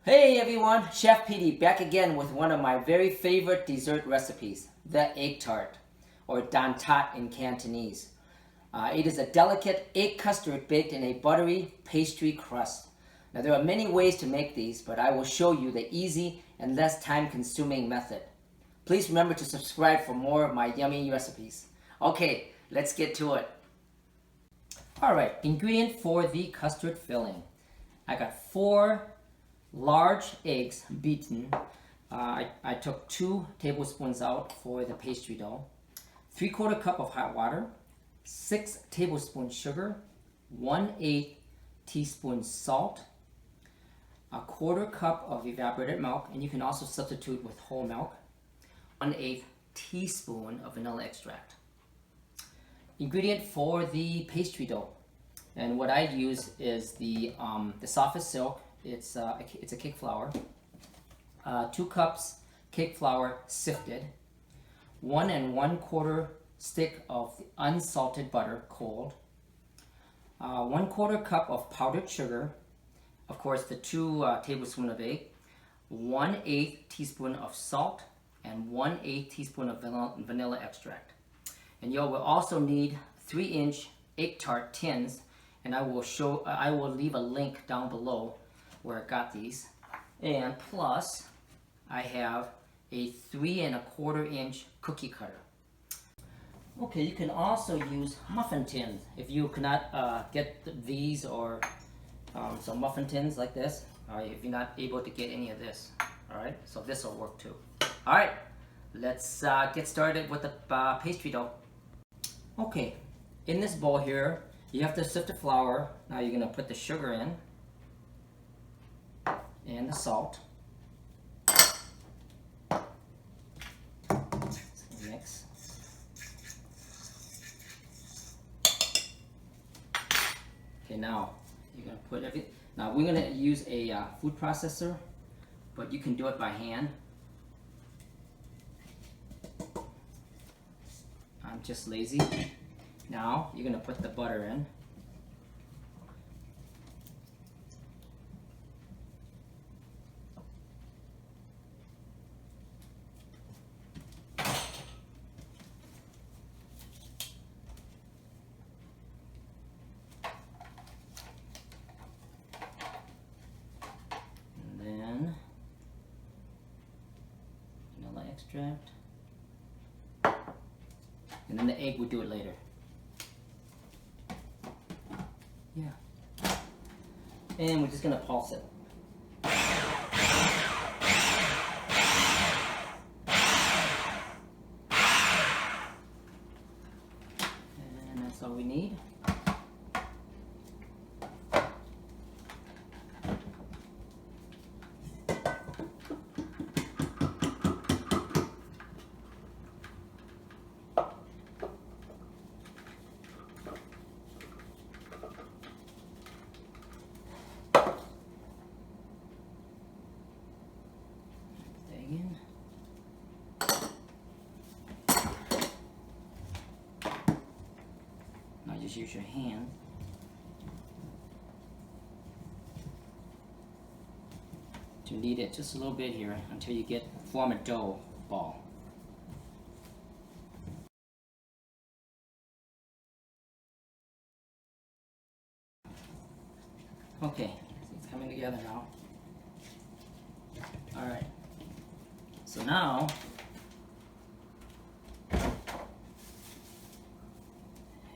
Hey everyone, Chef PD back again with one of my very favorite dessert recipes, the egg tart, or dan tat in Cantonese. It is a delicate egg custard baked in a buttery pastry crust. Now there are many ways to make these, but I will show you the easy and less time-consuming method. Please remember to subscribe for more of my yummy recipes. Okay, let's get to it. Alright, ingredient for the custard filling. I got 4 large eggs beaten. I took 2 tablespoons out for the pastry dough, 3/4 cup of hot water, 6 tablespoons sugar, 1/8 teaspoon salt, 1/4 cup of evaporated milk, and you can also substitute with whole milk, 1/8 teaspoon of vanilla extract. Ingredient for the pastry dough, and what I use is the softest silk. It's a cake flour, 2 cups cake flour sifted, 1 1/4 stick of unsalted butter cold, 1/4 cup of powdered sugar, of course the 2 tablespoons of egg, 1/8 teaspoon of salt, and 1/8 teaspoon of vanilla extract. And you will also need 3-inch egg tart tins, and I will leave a link down below where I got these. And plus I have a 3 1/4 inch cookie cutter. Okay, you can also use muffin tins if you cannot get these, or some muffin tins like this, if you're not able to get any of this. Alright, so this will work too. Alright, let's get started with the pastry dough. Okay, in this bowl here you have to sift the flour. Now you're going to put the sugar in and the salt. Mix. Okay, now you're going to put everything. Now we're going to use a food processor, but you can do it by hand. I'm just lazy. Now you're going to put the butter in. Vanilla extract, and then the egg, we'll do it later. Yeah, and we're just gonna pulse it. And that's all we need. Now just use your hand. To knead it just a little bit here until you form a dough ball. Okay, it's coming together now. Alright, so now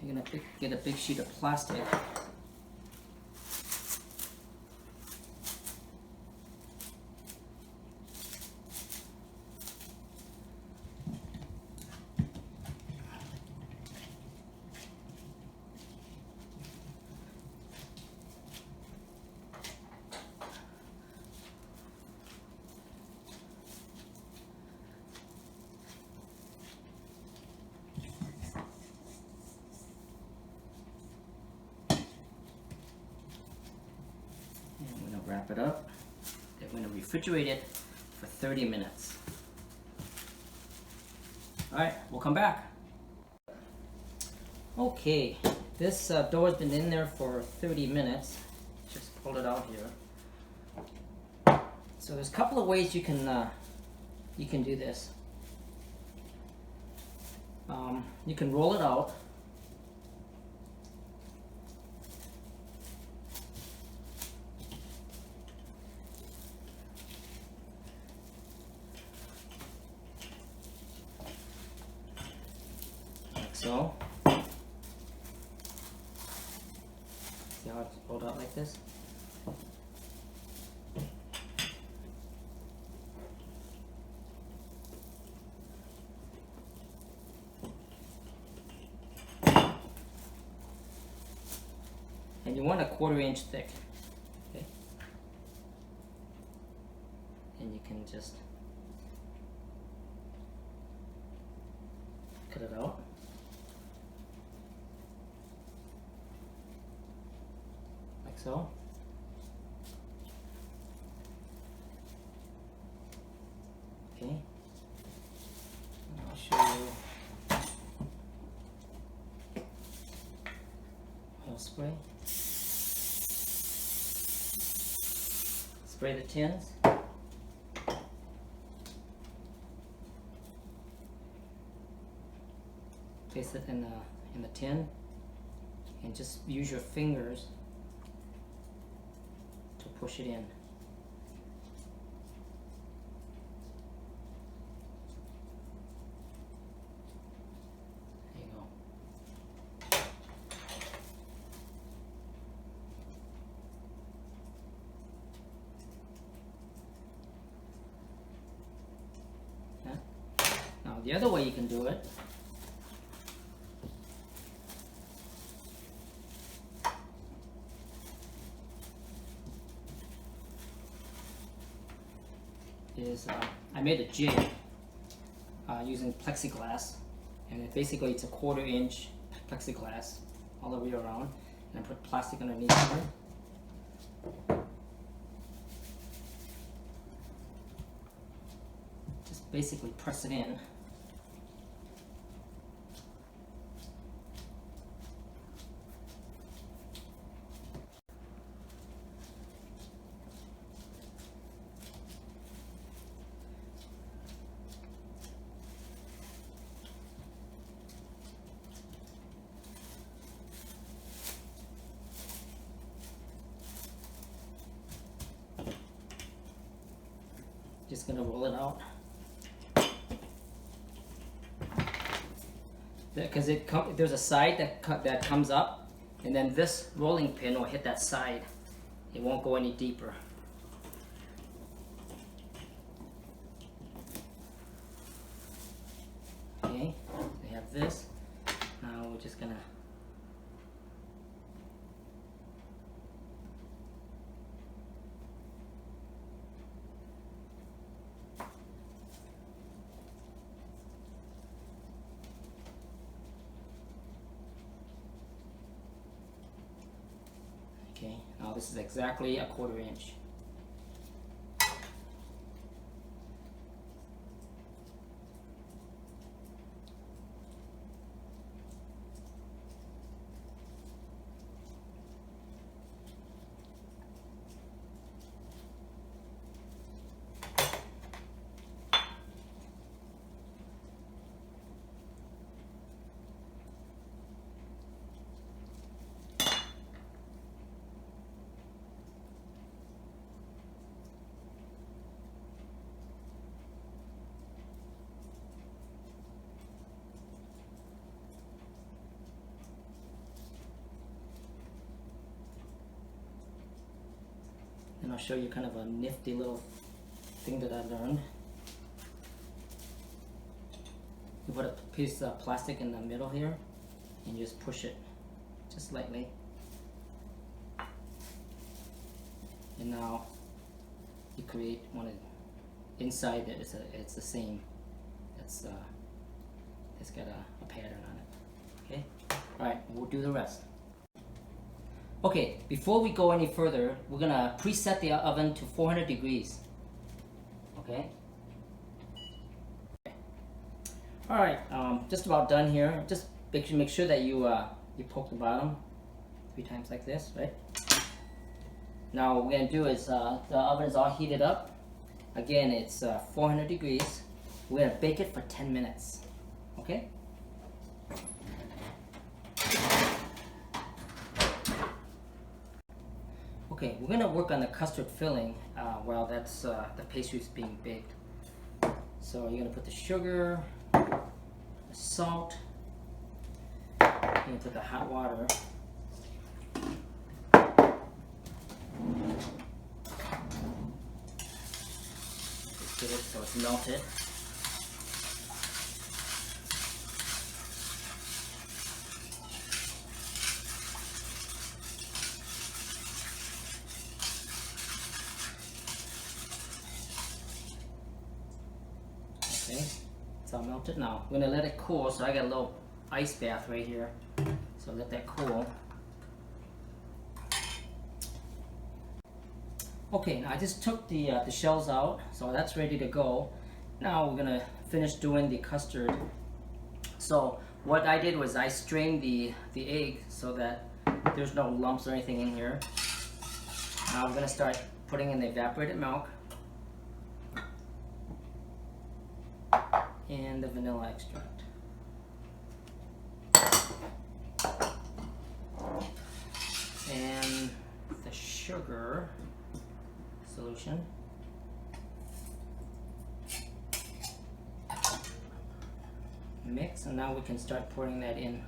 you're going to get a big sheet of plastic. Wrap it up. Then we're going to refrigerate it for 30 minutes. Alright, we'll come back. Okay, this dough has been in there for 30 minutes. Just pull it out here. So there's a couple of ways you can do this. You can roll it out. Like so. See how it's rolled out like this? And you want a 1/4 inch thick, okay? And you can just cut it out. Like so. Okay. And I'll show you oil spray. Spray the tins. Place it in the tin, and just use your fingers to push it in. There you go. Now the other way you can do it is I made a jig using plexiglass, and basically it's a 1/4 inch plexiglass all the way around, and I put plastic underneath it. Just basically press it in. Just gonna roll it out, because there's a side that comes up, and then this rolling pin will hit that side. It won't go any deeper. Okay, we have this. Now we're just gonna Okay, now this is exactly a 1/4 inch. And I'll show you kind of a nifty little thing that I learned. You put a piece of plastic in the middle here, and you just push it just lightly. And now you create one of inside that it's the same. It's got a pattern on it. Okay. All right. We'll do the rest. Okay, before we go any further, we're gonna preset the oven to 400 degrees. Okay? Alright, just about done here. Just make sure that you poke the bottom 3 times like this, right? Now what we're gonna do is, the oven is all heated up. Again, it's 400 degrees. We're gonna bake it for 10 minutes. Okay? Okay, we're gonna work on the custard filling while that's the pastry is being baked. So you're gonna put the sugar, the salt, you're gonna put the hot water. Just get it so it's melted. Okay, it's all melted now. We're gonna let it cool, so I got a little ice bath right here. So let that cool. Okay, now I just took the shells out, so that's ready to go. Now we're gonna finish doing the custard. So what I did was I strained the egg so that there's no lumps or anything in here. Now we're gonna start putting in the evaporated milk and the vanilla extract. And the sugar solution. Mix, and now we can start pouring that in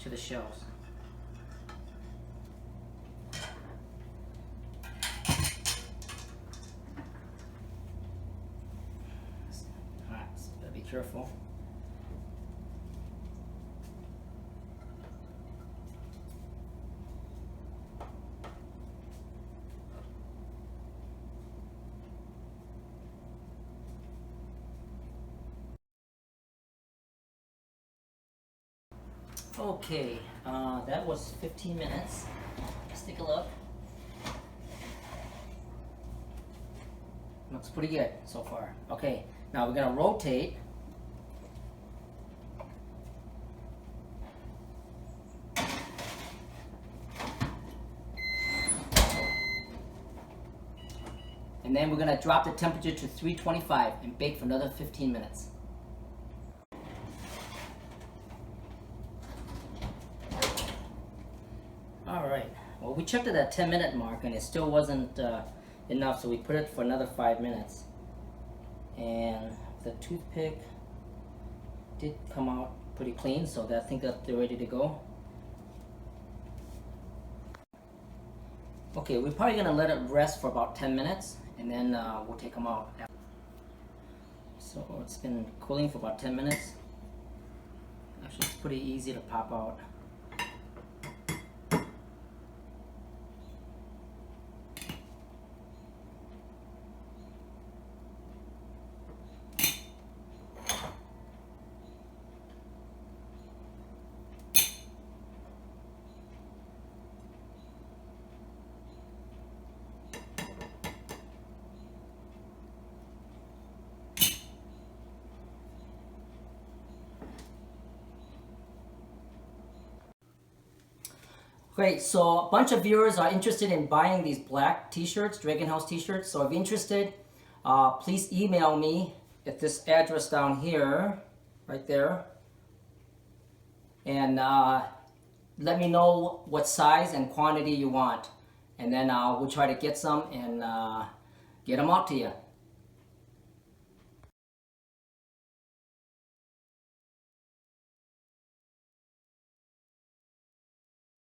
to the shells. Alright, so gotta be careful. Okay, that was 15 minutes. Let's take a look. Looks pretty good so far. Okay, now we're gonna rotate. And then we're gonna drop the temperature to 325 and bake for another 15 minutes. Alright, well we checked at that 10-minute mark and it still wasn't enough, so we put it for another 5 minutes. And the toothpick did come out pretty clean, so I think that they're ready to go. Okay, we're probably going to let it rest for about 10 minutes and then we'll take them out. So it's been cooling for about 10 minutes. Actually, it's pretty easy to pop out. Great, so a bunch of viewers are interested in buying these black t-shirts, Dragon House t-shirts. So if you're interested, please email me at this address down here, right there. And let me know what size and quantity you want. And then we'll try to get some and get them out to you.